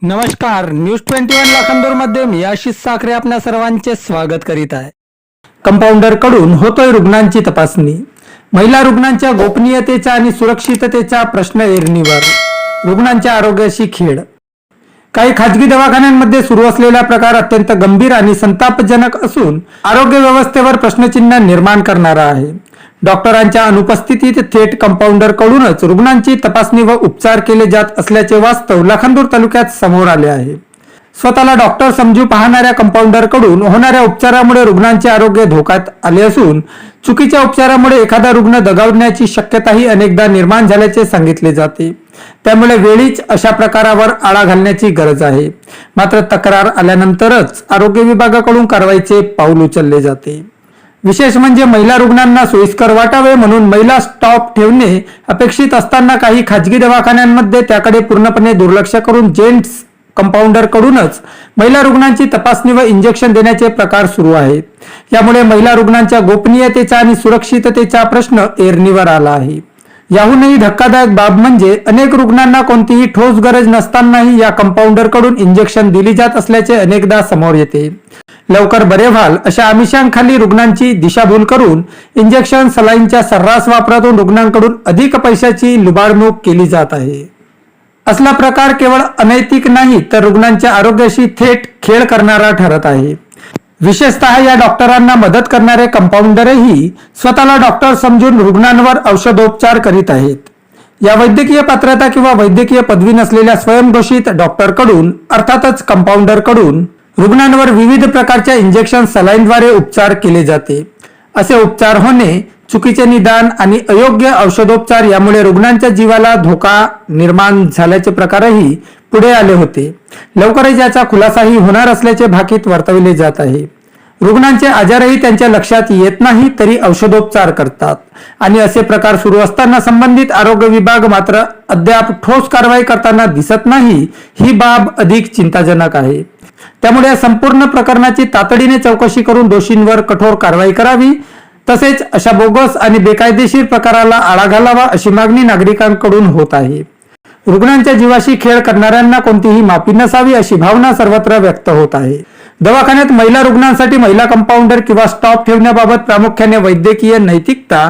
नमस्कार, न्यूज 21 लाखांदूर मध्ये मी आशिष साखरे आपल्या सर्वांचे स्वागत करीत आहे. कंपाऊंडर कडून होतोय रुग्णांची तपासणी. महिला रुग्णांच्या गोपनीयतेचा आणि सुरक्षिततेचा प्रश्न ऐरणीवर. रुग्णांच्या आरोग्याशी खेळ. काही खाजगी दवाखान्यांमध्ये सुरू असलेला प्रकार अत्यंत गंभीर आणि संतापजनक असून आरोग्य व्यवस्थेवर प्रश्नचिन्ह निर्माण करणारा आहे. डॉक्टरांच्या अनुपस्थितीत थेट कंपाऊंडर कडूनच रुग्णांची तपासणी व उपचार केले जात असल्याचे वास्तव लाखांदूर तालुक्यात समोर आले आहे. स्वतःला डॉक्टर समजू पाहणाऱ्या कंपाऊंडर कडून होणाऱ्या उपचारामुळे रुग्णांचे आरोग्य धोक्यात आले असून चुकीच्या उपचारामुळे एखादा रुग्ण दगावण्याची शक्यताही अनेकदा निर्माण झाल्याचे सांगितले जाते. त्यामुळे वेळीच अशा प्रकारावर आळा घालण्याची गरज आहे. मात्र तक्रार आल्यानंतरच आरोग्य विभागाकडून कारवाईचे पाऊल उचलले जाते. विशेष म्हणजे महिला रुग्णांना सोयीस्कर वाटावे म्हणून महिला स्टॉप ठेवणे अपेक्षित असताना काही खाजगी दवाखान्यांमध्ये त्याकडे पूर्णपणे दुर्लक्ष करून जेंट्स कंपाऊंडर कडूनच महिला रुग्णांची तपासणी व इंजेक्शन देण्याचे प्रकार सुरू आहेत. यामुळे महिला रुग्णांच्या गोपनीयतेचा आणि सुरक्षिततेचा प्रश्न ऐरणीवर आला आहे. याहूनही धक्कादायक बाब म्हणजे अनेक रुग्णांना कोणतीही ठोस गरज नसतानाही या कंपाऊंडर कडून इंजेक्शन दिली जात असल्याचे अनेकदा समोर येते. लवकर बरे व्हाल अशा आमिषांखाली रुग्णांची दिशाभूल करून इंजेक्शन सलाईनच्या सर्रास वापरातून रुग्णांकडून अधिक पैशाची लुबाडणूक केली जात आहे. असला प्रकार केवळ अनैतिक नाही तर रुग्णांच्या आरोग्याशी थेट खेळ करणारा ठरत आहे. विशेषतः या डॉक्टरांना मदत करणारे कंपाऊंडरही स्वतःला डॉक्टर समजून रुग्णांवर औषधोपचार करीत आहेत. या वैद्यकीय पात्रता किंवा वैद्यकीय पदवी नसलेल्या स्वयंघोषित डॉक्टर कडून अर्थातच कंपाऊंडर कडून रुग्णांवर विविध प्रकारच्या इंजेक्शन सलाईनद्वारे उपचार केले जाते. असे उपचार होणे, चुकीचे निदान आणि अयोग्य औषधोपचार यामुळे रुग्णांच्या जीवाला धोका निर्माण झाल्याचे प्रकारही पुढे आले होते. लवकरच याचा खुलासाही होणार असल्याचे भाकीत वर्तवले जात आहे. रुग्णांचे आजारही त्यांच्या लक्षात येत नाही तरी औषधोपचार करतात आणि असे प्रकार सुरू असताना संबंधित आरोग्य विभाग मात्र अद्याप ठोस कारवाई करताना दिसत नाही. ही बाब अधिक चिंताजनक आहे. त्यामुळे या संपूर्ण प्रकरणाची तातडीने चौकशी करून दोषींवर कठोर कारवाई करावी. तसेच अशा बोगस आणि बेकायदेशीर प्रकाराला आळा घालावा अशी मागणी नागरिकांकडून होत आहे. रुग्णांच्या जीवाशी खेळ करणाऱ्यांना कोणतीही माफी नसावी अशी भावना सर्वत्र व्यक्त होत आहे. दवाखान्यात महिला रुग्णांसाठी महिला कंपाऊंडर किंवा स्टॉप ठेवण्याबाबत प्रामुख्याने वैद्यकीय नैतिकता,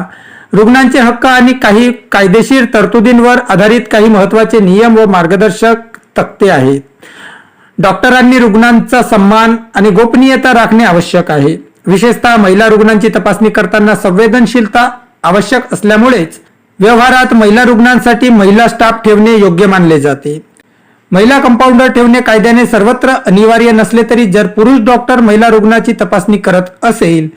रुग्णांचे हक्क आणि काही कायदेशीर तरतुदींवर आधारित काही महत्त्वाचे नियम व मार्गदर्शक तक्ते आहेत. डॉक्टरांनी रुग्णांचा सन्मान आणि गोपनीयता राखणे आवश्यक आहे. विशेषतः महिला रुग्णांची तपासणी करताना संवेदनशीलता आवश्यक असल्यामुळेच व्यवहारात महिला रुग्णांसाठी महिला स्टाफ ठेवणे योग्य मानले जाते. महिला कंपाऊंडर ठेवणे कायद्याने सर्वत्र अनिवार्य नसले तरी जर पुरुष डॉक्टर महिला रुग्णाची तपासणी करत असेल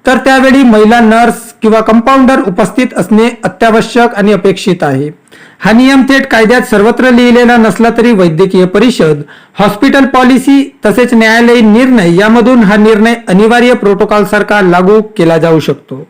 तर त्यावेळी महिला नर्स किंवा कंपाऊंडर उपस्थित असणे अत्यावश्यक आणि अपेक्षित आहे. हा नियम थेट कायद्यात सर्वत्र लिहिलेला नसला तरी वैद्यकीय परिषद, हॉस्पिटल पॉलिसी तसेच न्यायालयीन निर्णय यामधून हा निर्णय अनिवार्य प्रोटोकॉल सारखा लागू केला जाऊ शकतो.